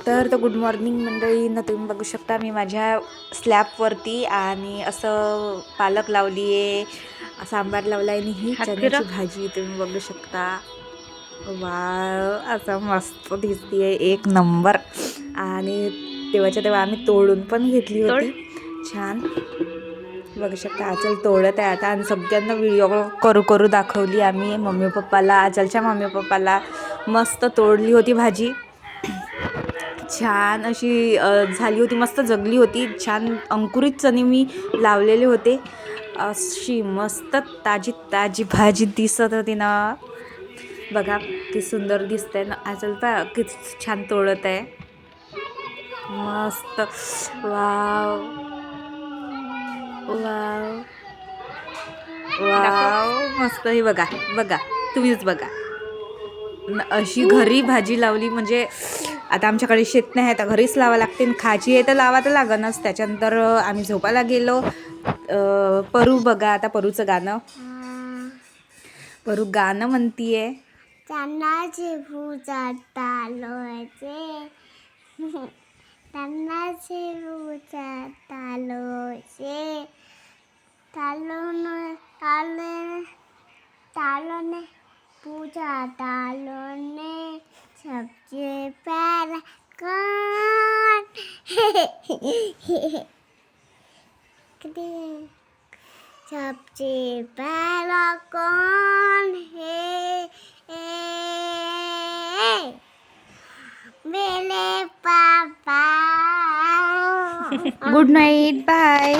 तर good morning मंडळी ना, तुम्ही बघू शकता मी माझ्या स्लॅबवरती आणि असं पालक लावली आहे, सांबार लावला आहे आणि ही चण्याची भाजी तुम्ही बघू शकता. वा, असं मस्त दिसते, एक नंबर. आणि तेव्हा आम्ही तोडून पण घेतली होती, छान बघू शकता. आचल तोडत आहे आता आणि सगळ्यांना व्हिडिओ करू दाखवली आम्ही, मम्मी पप्पाला, आचलच्या मम्मी पप्पाला. मस्त तोडली होती भाजी, छान अशी झाली होती, मस्त जगली होती, छान अंकुरित चणे मी लावलेले होते. अशी मस्त ताजी ताजी भाजी दिसत होती ना. बघा किती सुंदर दिसतंय ना. आचल पा किती छान तोडत आहे, मस्त. वाव वाव वाव, मस्त. हे बघा बघा, तुम्हीच बघा. अशी घरी भाजी लावली म्हणजे, आता आमच्याकडे शेत नाही आहे तर घरीच लावा लागते, खायची आहे तर लावा तर लागणच. त्याच्यानंतर आम्ही झोपायला गेलो. परू बघा, आता परूचं गाणं, परू गाणं म्हणतीये. तानाचे भुजात तालोचे, तानाचे भुजात तालोचे, तालोने तालोने पूजा तालोने सबसे प्यारा कौन सबसे प्यारा कौन है मेरे पापा. Good night, bye.